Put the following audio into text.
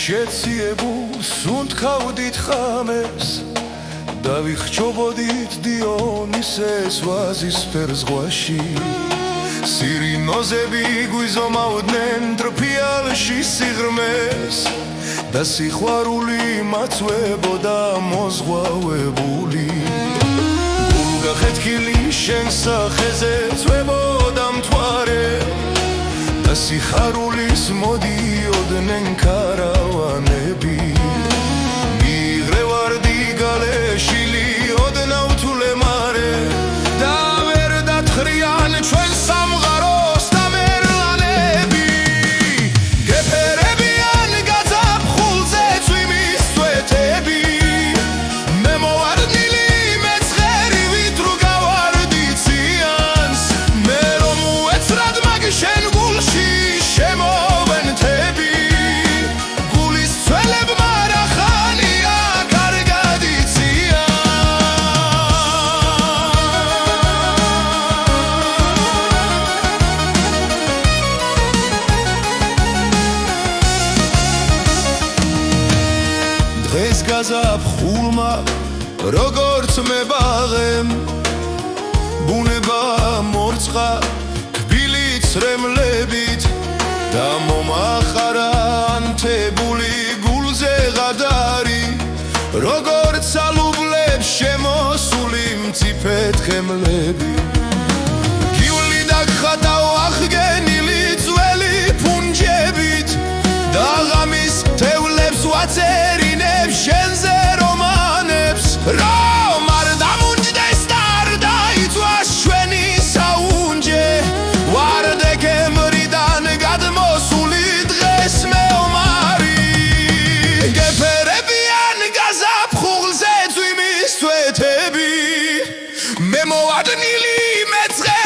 შეციებულ სუნთქავდით ხამებს დავიხჩობოდით დიონისეს ვაზისფერ ზღვაში სირინოზები გვიზომავდნენ ტრფიალში სიღრმეს და სიყვარული მაწვებოდა მოზღვავებული გულგახეთქილი შენ სახეზე წვებოდა მთვარე და სიხარულის მოდიოდნენ კარავანები მიღრევარდი გალეშილი ოდნავ თულემარე და ვერ დათხრიან ჩვენ სამღაროს და მერლანები გეფერებიან გაზაფხულზე წვიმის წვეთები მე მოვარდნილი მეცხერი ვიდრუ გავარდი ციანს მე რომ უეცრად მაგ შენ გულში შემოვენთები გულის ცველებმა რა ხანია კარგად იციან დღეს გაზაფხულმა როგორც მებაღემ ბუნება მორწყა თბილი ცრემლებით და მომახარა ანთებული გულზე ღადარი როგორც ალუბლებს შემოსული მწიფედ ხემლები გივლი დაგხატავ აღგენილი ძველი ფუნჯებით და ღამის თევლებს ვაწერინებ შენზე რომანებს რომ არ დამუნჯდეს და არ დაიწვას ჩვენი საუნჯე ვარ დეკემბრიდან გადმოსული დღეს მეომარი გეფერებიან გაზაფხულზე წვიმის წვეთები მე მოვადნილი მეცხერი